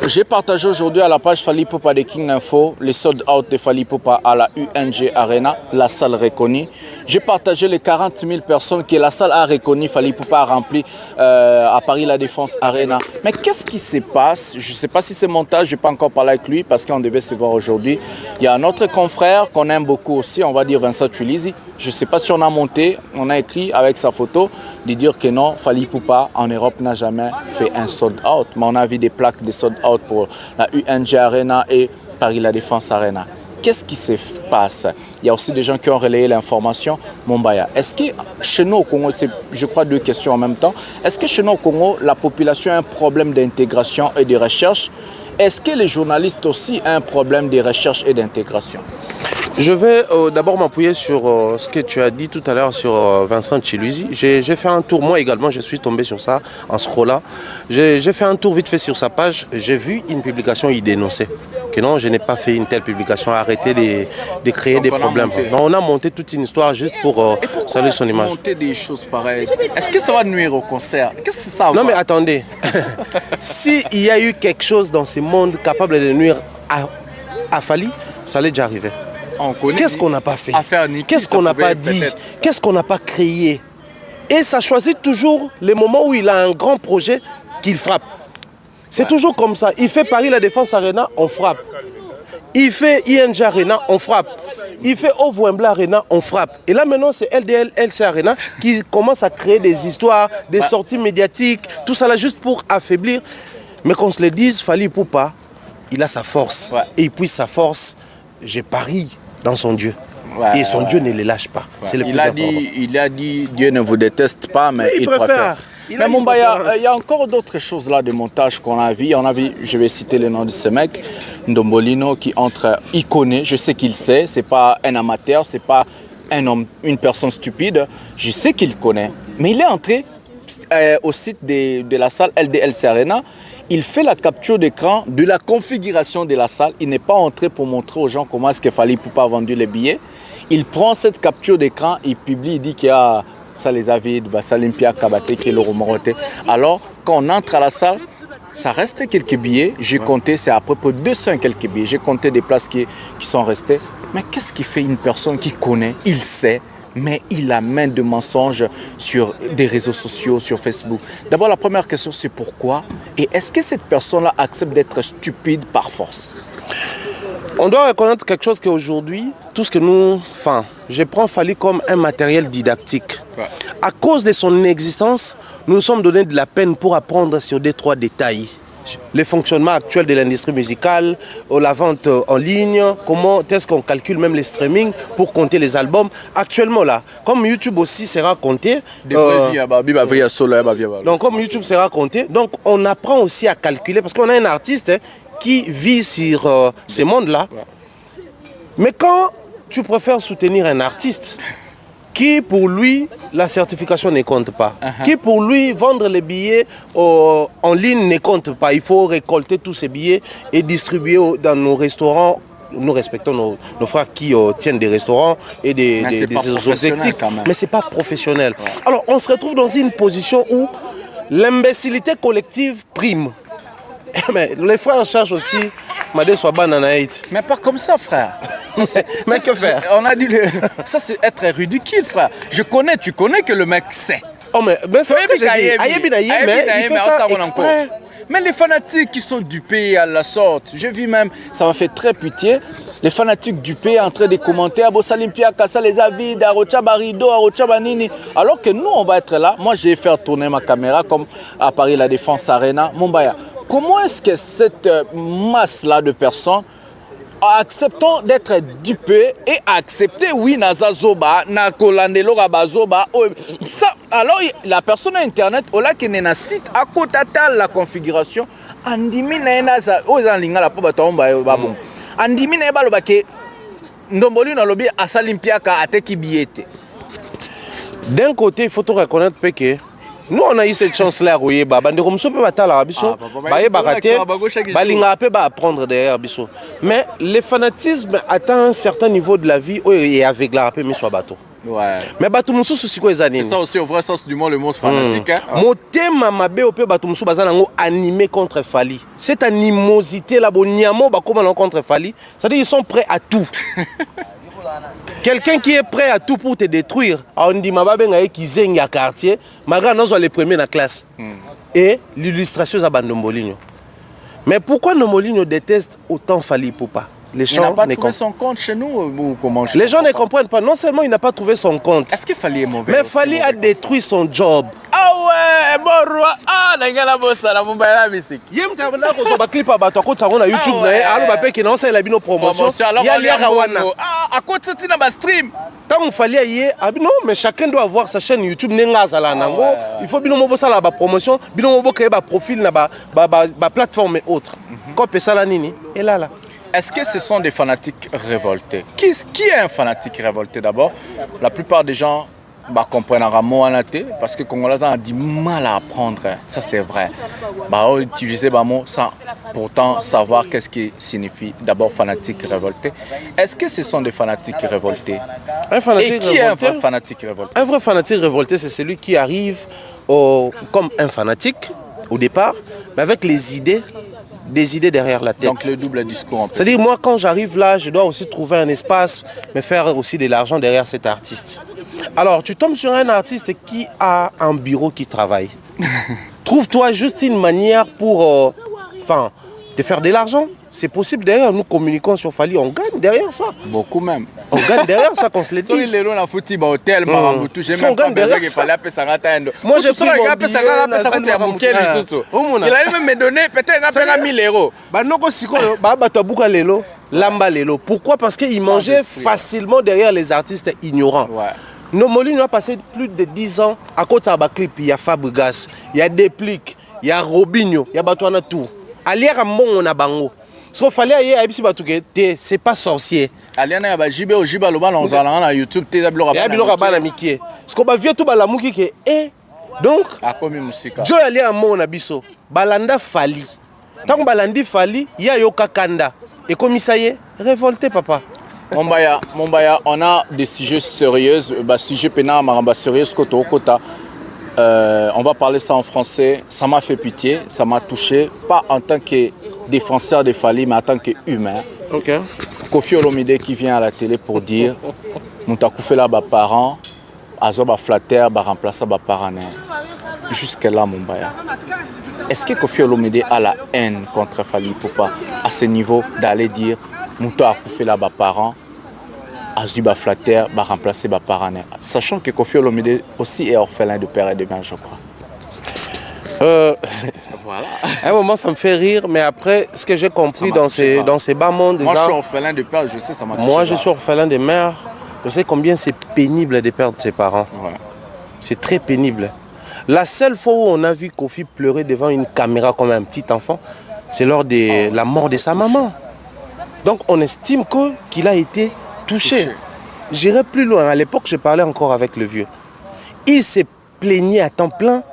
J'ai partagé aujourd'hui à la page Fally Ipupa de King Info les sold out de Fally Ipupa à la UNG Arena, la salle reconnue. J'ai partagé les 40 000 personnes que la salle a reconnues, Fally Ipupa a rempli à Paris La Défense Arena. Mais qu'est-ce qui se passe? Je ne sais pas si c'est montage, je n'ai pas encore parlé avec lui parce qu'on devait se voir aujourd'hui. Il y a un autre confrère qu'on aime beaucoup aussi, on va dire Vincent Tulizi. Je ne sais pas si on a monté, on a écrit avec sa photo de dire que non, Fally Ipupa en Europe n'a jamais fait un sold out. Mais on a vu des plaques de sold out pour la UNG Arena et Paris La Défense Arena. Qu'est-ce qui se passe? Il y a aussi des gens qui ont relayé l'information. Mombaya, est-ce que chez nous au Congo, c'est je crois deux questions en même temps, est-ce que chez nous au Congo, la population a un problème d'intégration et de recherche? Est-ce que les journalistes aussi ont un problème de recherche et d'intégration? Je vais d'abord m'appuyer sur ce que tu as dit tout à l'heure sur Vincent Chiluzi. J'ai fait un tour, moi également, je suis tombé sur ça en scrollant. J'ai fait un tour vite fait sur sa page. J'ai vu une publication, il dénonçait que non, je n'ai pas fait une telle publication, arrêter de créer des problèmes. Non, on a monté toute une histoire juste pour saluer son image. Monter des choses pareilles, est-ce que ça va nuire au concert? Qu'est-ce que ça va? Non mais attendez, s'il y a eu quelque chose dans ce monde capable de nuire à Fally, ça allait déjà arriver. Qu'est-ce qu'on n'a pas fait? Qu'est-ce qu'on n'a pas dit? Qu'est-ce qu'on n'a pas créé? Et ça choisit toujours les moments où il a un grand projet qu'il frappe. C'est toujours comme ça. Il fait Paris La Défense Arena, on frappe. Il fait ING Arena, on frappe. Il fait Wembley Arena, on frappe. Et là maintenant, c'est LDL, LC Arena qui commence à créer des histoires, des sorties médiatiques, tout ça là juste pour affaiblir. Mais qu'on se le dise, Fally Ipupa, il a sa force. Et puis sa force, j'ai pari dans son Dieu. Et son Dieu ne les lâche pas. C'est le plus important. Il a dit, Dieu ne vous déteste pas, mais il préfère. Mais Mombaya, il y a encore d'autres choses là de montage qu'on a vu. On a vu, je vais citer le nom de ce mec, Ndombolino, qui entre, il connaît, je sais qu'il sait, c'est pas un amateur, c'est pas un homme, une personne stupide, je sais qu'il connaît. Mais il est entré au site de la salle LDLC Arena. Il fait la capture d'écran de la configuration de la salle. Il n'est pas entré pour montrer aux gens comment est-ce que Fally Ipupa a vendu les billets. Il prend cette capture d'écran, il publie, il dit qu'il y a ça les Avides, Salimpia, Kabate, qui est le Romorote. Alors, quand on entre à la salle, ça reste quelques billets. J'ai compté, c'est à peu près 200 et quelques billets. J'ai compté des places qui sont restées. Mais qu'est-ce qui fait une personne qui connaît, il sait, mais il amène de mensonges sur des réseaux sociaux, sur Facebook? D'abord, la première question, c'est pourquoi? Et est-ce que cette personne-là accepte d'être stupide par force? On doit reconnaître quelque chose qu'aujourd'hui, tout ce que nous... Enfin, je prends Fally comme un matériel didactique. À cause de son existence, nous nous sommes donné de la peine pour apprendre sur des trois détails. Le fonctionnement actuel de l'industrie musicale, la vente en ligne, comment est-ce qu'on calcule même les streamings pour compter les albums. Actuellement là, comme YouTube aussi sera compté, donc comme YouTube sera compté, donc on apprend aussi à calculer parce qu'on a un artiste qui vit sur ces mondes-là. Mais quand tu préfères soutenir un artiste qui pour lui, la certification ne compte pas. Qui pour lui, vendre les billets en ligne ne compte pas. Il faut récolter tous ces billets et distribuer dans nos restaurants. Nous respectons nos frères qui tiennent des restaurants et des objectifs. Mais ce n'est pas professionnel. Alors on se retrouve dans une position où l'imbécilité collective prime. Mais les frères cherchent aussi Madé Swaba Nanaït. Mais pas comme ça, frère. Mais que faire? On a dit, ça c'est être ridicule, frère. Tu connais que le mec sait. Oh, mais ça c'est ce que j'ai dit. Mais il fait ça exprès. Mais les fanatiques qui sont dupés à la sorte, j'ai vu même, ça m'a fait très pitié, les fanatiques dupés en train de commenter à Bossalimpia, Kassa les Avides, Arocha Barido, Arocha Banini. Alors que nous, on va être là. Moi, j'ai fait tourner ma caméra comme à Paris La Défense Arena, Mombaya. Comment est-ce que cette masse-là de personnes acceptons d'être dupés et accepter, oui, Nazazoba, Nakolandelo Rabazoba. Ça, alors, la personne à Internet, au lac est un site à côté de la configuration, Andimi Naza, Ozalinga la Pobatomba, Babon. Andimi Neba ke Ndomboli na lobby à Salimpiaka à Tekibiete. D'un côté, il faut tout reconnaître que nous, on a eu cette chance-là, oui, bande comme ça, peut battre la biso, balinga peut apprendre derrière biso. Mais le fanatisme atteint un certain niveau de la vie et avec la rapé, mais soit bateau. Ouais. Mais bateau musu c'est quoi les C'est ça aussi au vrai sens du mot le mot fanatique. Motema mabe ope bateau musu bazana ngo animé contre Fali. Cette animosité là, boniamo ba comment contre Fali, ça dit ils sont prêts à tout. Quelqu'un qui est prêt à tout pour te détruire, on dit mababenga qui zengi à quartier, maga nous les premiers dans la classe. Et l'illustration à Bandomboligno. Mais pourquoi Nomboligno déteste autant Fali Ipupa? Les gens il n'a pas trouvé son compte chez nous ou comment? Les gens ne comprennent pas. Non seulement il n'a pas trouvé son compte. Est-ce qu'il Fali est mauvais? Mais Fali a détruit son job. Ah ouais, bon roi. Ah, n'engala bossa la mobile musique. Yem tavana ko so ba clip ba to ko tsango na YouTube na alo ba peke na la bino promotion. Ya liaka wana. Ah, à côté tina ba stream. Tant Fali aye, non mais chacun doit avoir sa chaîne YouTube nenga zala nango. Il faut bino mobo sala ba promotion, bino mobo créer ba profil na ba plateforme et autres. Ko pesa la nini? Et là. Est-ce que ce sont des fanatiques révoltés? Qui est un fanatique révolté d'abord? La plupart des gens comprennent un mot parce que les Congolais ont du mal à apprendre. Ça c'est vrai. Utiliser le mot sans pourtant savoir qu'est-ce qui signifie d'abord fanatique révolté. Est-ce que ce sont des fanatiques révoltés? Un fanatique Et qui est un vrai fanatique révolté? Un vrai fanatique révolté, c'est celui qui arrive comme un fanatique au départ, mais avec les idées. Des idées derrière la tête. Donc le double discours. C'est-à-dire moi quand j'arrive là, je dois aussi trouver un espace, mais faire aussi de l'argent derrière cet artiste. Alors tu tombes sur un artiste qui a un bureau qui travaille. Trouve-toi juste une manière pour de faire de l'argent. C'est possible d'ailleurs, nous communiquons sur Fali, on gagne derrière ça. Beaucoup même. On gagne derrière ça qu'on se le dise. On gagne derrière ça. Moi j'ai pris mon billet. Il allait même me donner peut-être 1000 euros. Pourquoi? Parce qu'il mangeait facilement derrière les artistes ignorants. Nomboligno a passé plus de 10 ans à côté de clip. Il y a Fabregas, il y a Déplique, il y a Robinho, il y a Batouana tout. Alière à mon bango. Ce qu'il fallait aller à Ibsi, c'est pas sorcier. Aliana ya bajibe o jiba loba na ozala na YouTube te dablo rabana mikie. Ce qu'on va vieux tout balamuki ke donc akomi musika. Jo ali à mon abiso. Balanda Fali. Tant balandi Fali, ya yoka kanda. Et comme ça y est, révolté papa. Mombaya, on a des sujets sérieux, sujet pénal maramba sérieux koto kota. On va parler ça en français. Ça m'a fait pitié, ça m'a touché, pas en tant que défenseur de Fali, mais en tant qu'humain. Ok. Kofi Olomide qui vient à la télé pour dire Moutakoufé là, parents, Azoba Flatter, remplacer parents. Jusque-là, Mombaya. Est-ce que Kofi Olomide a la haine contre Fali Ipupa à ce niveau d'aller dire Moutakoufé là, parents, Azuba Flatter, remplacer parents? Sachant que Kofi Olomide aussi est orphelin de père et de mère, je crois. Voilà. À un moment, ça me fait rire, mais après, ce que j'ai compris dans ces bas mondes, moi, je suis orphelin de père, je sais, ça m'a touché. Moi, je suis orphelin de mère, je sais combien c'est pénible de perdre ses parents. Ouais. C'est très pénible. La seule fois où on a vu Kofi pleurer devant une caméra comme un petit enfant, c'est lors de la mort de sa maman. Donc, on estime qu'il a été touché. J'irai plus loin. À l'époque, je parlais encore avec le vieux. Il s'est plaigné à temps plein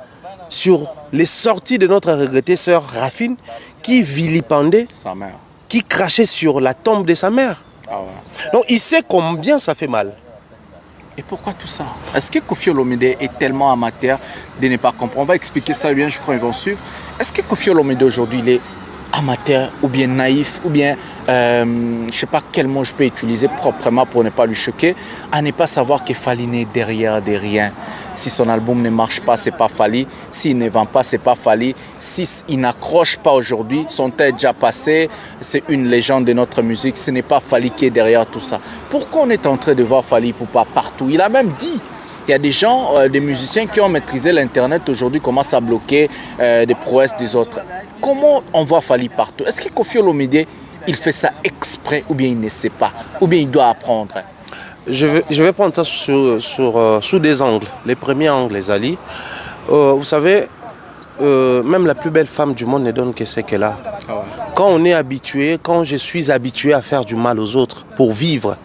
sur les sorties de notre regrettée sœur Rafine qui vilipendait sa mère, qui crachait sur la tombe de sa mère. Ah ouais. Donc il sait combien ça fait mal. Et pourquoi tout ça? Est-ce que Kofi Olomide est tellement amateur de ne pas comprendre? On va expliquer ça bien, je crois qu'ils vont suivre. Est-ce que Kofi Olomide aujourd'hui il est amateur ou bien naïf ou bien je ne sais pas quel mot je peux utiliser proprement pour ne pas lui choquer, à ne pas savoir que Fali n'est derrière de rien. Si son album ne marche pas, c'est pas Fali. S'il ne vend pas, c'est pas Fali. S'il n'accroche pas aujourd'hui, son temps est déjà passé. C'est une légende de notre musique. Ce n'est pas Fali qui est derrière tout ça. Pourquoi on est en train de voir Fali Ipupa partout? Il a même dit, il y a des gens, des musiciens qui ont maîtrisé l'Internet aujourd'hui commencent à bloquer des prouesses des autres. Comment on voit Fali partout? Est-ce que Kofi Olomide il fait ça exprès ou bien il ne sait pas, ou bien il doit apprendre? Je vais prendre ça sous des angles. Les premiers angles, les alliés. Vous savez, même la plus belle femme du monde ne donne que ce qu'elle a. Ah ouais. Quand on est habitué, quand je suis habitué à faire du mal aux autres pour vivre,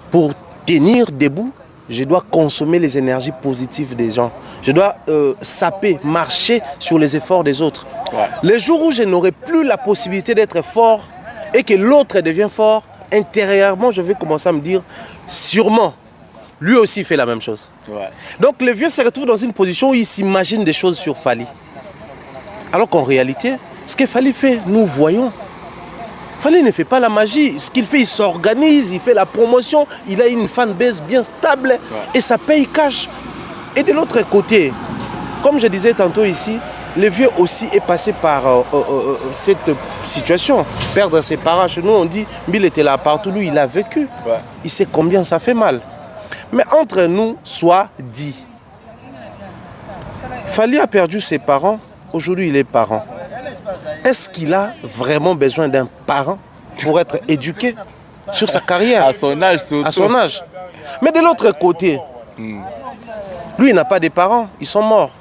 pour tenir debout, je dois consommer les énergies positives des gens. Je dois saper, marcher sur les efforts des autres. Ouais. Les jours où je n'aurai plus la possibilité d'être fort et que l'autre devient fort, intérieurement, je vais commencer à me dire, sûrement, lui aussi fait la même chose. Ouais. Donc le vieux se retrouve dans une position où il s'imagine des choses sur Fally. Alors qu'en réalité, ce que Fally fait, nous voyons. Fally ne fait pas la magie. Ce qu'il fait, il s'organise, il fait la promotion, il a une fanbase bien stable et ça paye cash. Et de l'autre côté, comme je disais tantôt ici, le vieux aussi est passé par cette situation. Perdre ses parents, chez nous on dit, Bill était là partout, lui il a vécu. Ouais. Il sait combien ça fait mal. Mais entre nous, soit dit, Fally a perdu ses parents, aujourd'hui il est parent. Est-ce qu'il a vraiment besoin d'un parent pour être éduqué sur sa carrière? À son âge surtout. À son âge. Mais de l'autre côté, lui il n'a pas de parents, ils sont morts.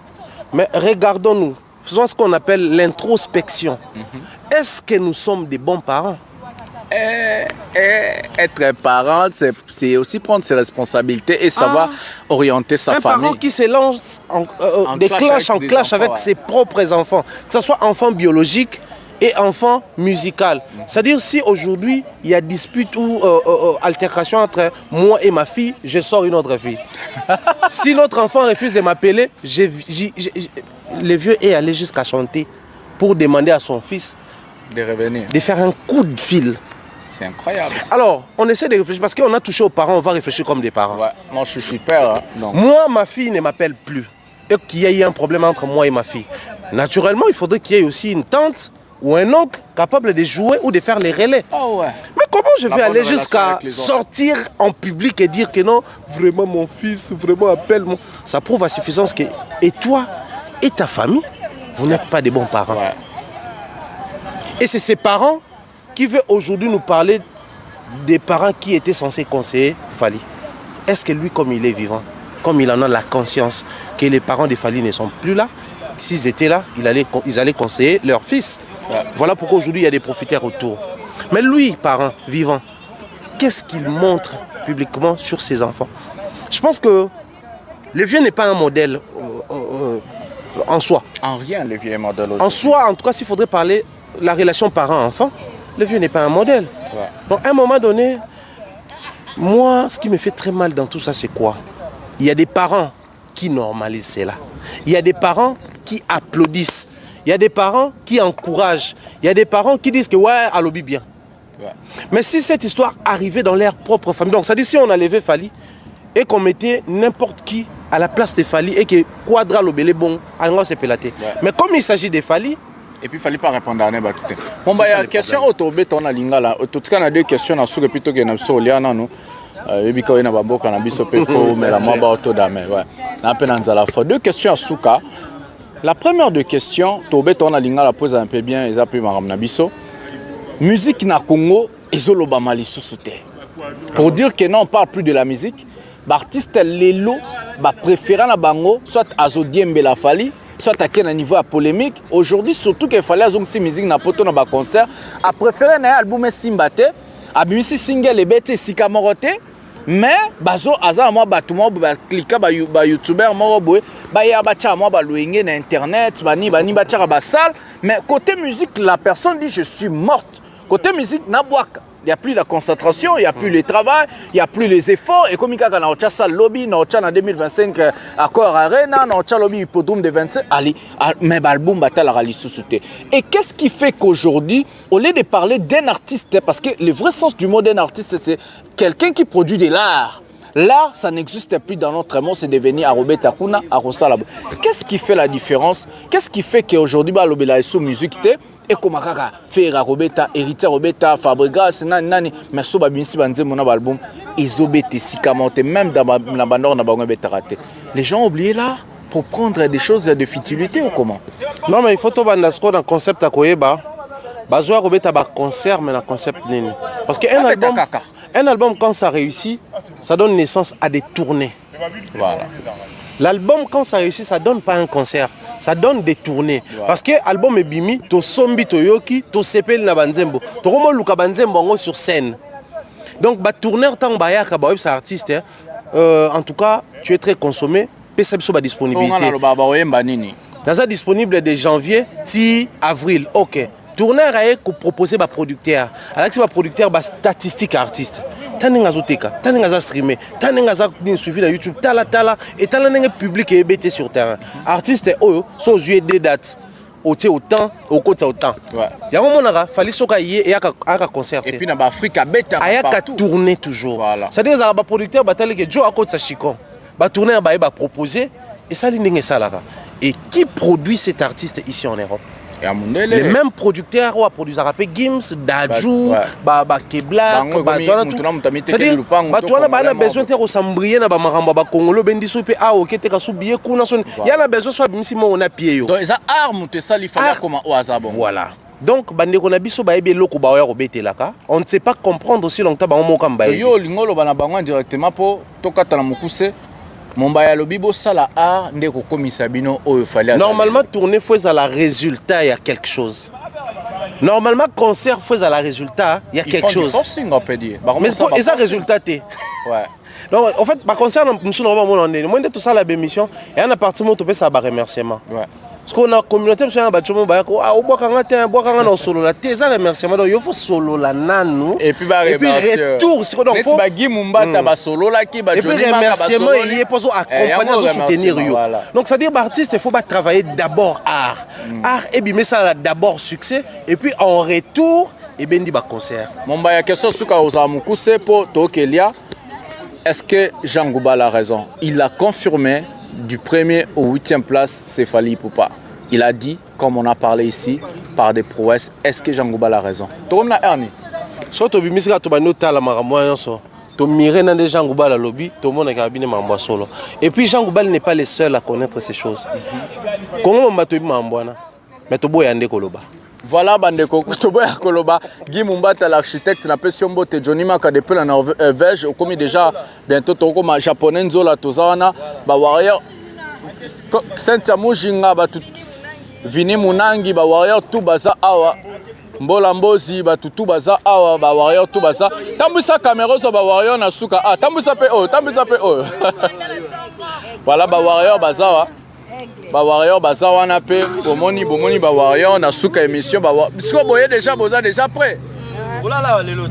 Mais regardons-nous, faisons ce qu'on appelle l'introspection. Est-ce que nous sommes des bons parents? Être parent, c'est aussi prendre ses responsabilités et savoir orienter sa famille. Un parent qui se lance de clash en clash avec ses propres enfants, que ce soit enfant biologique et enfant musical. C'est-à-dire si aujourd'hui il y a dispute ou altercation entre moi et ma fille, je sors une autre fille. Si notre enfant refuse de m'appeler, le vieux est allé jusqu'à chanter pour demander à son fils de revenir, de faire un coup de fil. C'est incroyable. Alors, on essaie de réfléchir, parce qu'on a touché aux parents, on va réfléchir comme des parents. Ouais. Moi, je suis père. Hein, donc. Moi, ma fille ne m'appelle plus. Et qu'il y ait un problème entre moi et ma fille. Naturellement, il faudrait qu'il y ait aussi une tante ou un oncle capable de jouer ou de faire les relais. Oh ouais. Mais comment je vais aller jusqu'à sortir en public et dire que non, vraiment mon fils, vraiment appelle-moi. Ça prouve à suffisance que, et toi, et ta famille, vous n'êtes pas des bons parents. Ouais. Et c'est ces parents qui veulent aujourd'hui nous parler des parents qui étaient censés conseiller Fally. Est-ce que lui, comme il est vivant, comme il en a la conscience que les parents de Fally ne sont plus là, s'ils étaient là, ils allaient conseiller leur fils. Ouais. Voilà pourquoi aujourd'hui il y a des profiteurs autour. Mais lui, parent vivant, qu'est-ce qu'il montre publiquement sur ses enfants? Je pense que le vieux n'est pas un modèle en soi. En rien, le vieux est modèle. En soi, en tout cas, s'il faudrait parler la relation parent-enfant, le vieux n'est pas un modèle. Ouais. Donc à un moment donné, moi, ce qui me fait très mal dans tout ça, c'est quoi? Il y a des parents qui normalisent cela. Il y a des parents qui applaudissent. Il y a des parents qui encouragent. Il y a des parents qui disent que ouais, allobi bien. Ouais. Mais si cette histoire arrivait dans leur propre famille, donc ça dit si on a levé Fally et qu'on mettait n'importe qui à la place de Fally et que Quadra l'obélé bon, alors c'est pélaté. Ouais. Mais comme il s'agit de Fally, et puis il fallait pas répondre à Neba tout. Bon bah il y a question autobé ton lingala. Tout ce qu'on a deux questions en sous plutôt que na so liana nous. Et puis quand il na baboka na biso pe fo mais la moi ba auto dame ouais. Na pe na nzala fo deux questions à souka. La première de questions, Tobé ton lingala pose un peu bien et après maram na biso. Musique na Congo ezoloba mali susute. Pour dire que non on parle plus de la musique, l'artiste lelo ba préférant na bango soit Azodiembe la Fally soit à quel niveau à polémique. Aujourd'hui, surtout qu'il fallait avoir une musique na poto na ba concert, a préféré un album Simbate, a bimisi single ebete sikamorote, mais bazo aza moi ba tout monde ba cliquer ba youtuber mo boy, ba ya ba cha moi ba luenge na internet, bani ba cha ba salle, mais côté musique la personne dit je suis morte. Côté musique na boaka. Il n'y a plus la concentration, il n'y a plus le travail, il n'y a plus les efforts. Et comme il y a un salle lobby, en 2025, accord Arena, un lobby hippodrome de 25, allez, mais l'album battait la réalité. Et qu'est-ce qui fait qu'aujourd'hui, au lieu de parler d'un artiste, parce que le vrai sens du mot d'un artiste, c'est quelqu'un qui produit de l'art. L'art, ça n'existe plus dans notre monde, c'est devenu Arobé Takuna, Arosalabo. Qu'est-ce qui fait la différence? Qu'est-ce qui fait qu'aujourd'hui, l'obéla est sous musique? Et comme Akara, Ferra Robeta, Héritier Robeta, Fabregas, Nani, mais so babinsi banze mon album, ils obétent sikamonte, même dans la bandor n'a pas raté. Les gens ont oublié l'art pour prendre des choses de futilité ou comment? Non, mais il faut tout bandasko dans le concept à Koyeba. Bazoa robeta ba concert mais na concept nini. Parce que un album quand ça réussit, ça donne naissance à des tournées. Voilà. L'album quand ça réussit, ça donne pas un concert, ça donne des tournées. Voilà. Parce que l'album est bimi, to sombi to yoki, to sepel na banzembo. To romo luka banzembo sur scène. Donc ba tourneur tant ba yaka ba web artiste en tout cas, tu es très consommé, pesa biso ba disponibilité. Naza disponible de janvier ti avril. OK. Tourneur a proposé ba producteur. Alors que c'est ba producteur ba statistique artiste. Taninga zoteka, taninga za streamer, taninga za suivi na YouTube, tala et tala ninga public et BT sur terrain. Artiste oyo so jouer des dates. Autant, au côté autant. Il y a un moment où il fallait y aka concert. Et puis dans l'Afrique, il y a tourner toujours. C'est-à-dire que les producteurs battent Joe à côté de Chicon. Ba tourner, ba proposer et ça l'indigne ça là. Et qui produit cet artiste ici en Europe? Les mêmes producteurs qui produisent Gims, Dajou, Kebla, c'est-à-dire que tu as besoin de s'embrayer dans les Congolais, il y a besoin de on a pied. Donc, les armes, ça, il fallait comment au hasard. Voilà. Donc, on ne sait pas comprendre aussi longtemps. Directement pour normalement, tourner faut à la résultat, il y a quelque chose. Normalement, concert faut à la résultat, il y a quelque chose. Mais c'est ça résultat. Donc, en fait, par concert, nous sommes tout ça la bémission et un appartement, tu peux ça remerciement. Parce qu'on a communauté, on a bâtiment, on a solo la thèse, remerciement. Donc, il faut solo la nanou. Et puis, retour. Donc, il faut remerciement, il faut accompagner, soutenir. Donc, ça veut dire l'artiste, il faut travailler d'abord art. Art, et bien, ça d'abord succès. Et puis, en retour, et bien, il y a concert. Mon bail, question sur Kaozamoukousse pour Tokelia. Est-ce que Jean Goubal a raison? Il a confirmé. Du 1er au 8e place, c'est Fally Ipupa. Il a dit, comme on a parlé ici, par des prouesses, est-ce que Jean Goubal a raison? Tout le monde so to bimisika to banota la maramwa so to mire na de Jean Goubal à lobby, tout le monde a cabiné mambo solo. Et puis Jean Goubal n'est pas le seul à connaître ces choses. Comment on m'a to mamboana? Mais to boyande koloba. Voilà, Bandeko, Toboya Koloba, Guy Mumbata, l'architecte, n'a pas si mbote Johnny Maka depuis la Norvège, comme déjà bientôt comme japonais Nzola Tozana, ba warrior Saint Mujinga ba Vini Munangi ba warrior tout baza awa Mbola Mbozi ba tout baza awa ba warrior tout baza tambusa caméra so ba warrior na suka tambusa pe o voilà ba warrior bazawa ba warrior baza wana pe bomoni ba warrior na suka émission ba bisko boye déjà prêt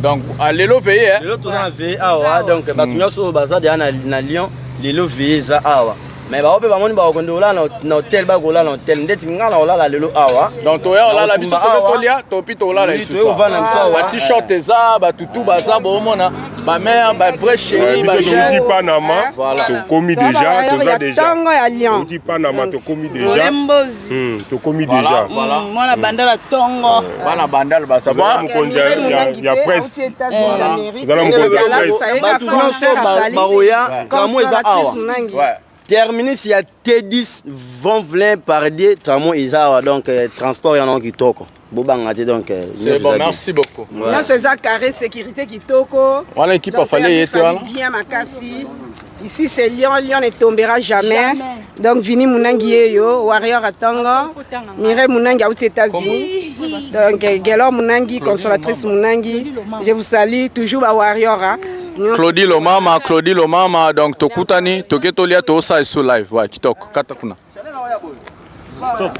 donc à lelo veillé hein lelo tona veillé awa donc ba tunyoso baza de na Lyon lelo veillé za awa mais ba ope ba moni ba okondola na hôtel ba gola na hôtel ndeti ngala olala lelo awa donc to ya olala biso to kolia to pito olala isu ba t-shirt za ba tutu baza bomona ba mère ba vrai chéri ba jeune Panama to komi déjà to za déjà tango ya Lyon to Panama to komi déjà to komi déjà voilà mona bandala tongo bana bandala ba sabwa ya presse voilà mon contact ba tunyoso ba oya kamo eza awa terminé si y a T10 vont venir par des tramons Isawa donc transport y'en a qui toque. Donc c'est bon, merci beaucoup. Non, c'est ça carré sécurité qui toko. Voilà l'équipe a fallu bien Makassi. Ici c'est Lyon, Lyon ne tombera jamais. Donc Vini Munangi yo warrior à Tango, Mireille Munangi aux États-Unis. Donc Gelo Munangi consolatrice Munangi. Je vous salue toujours à warrior hein. Claudie Lomama donc tokutani toketolia to sa sur live ouais kitoko katakuna stop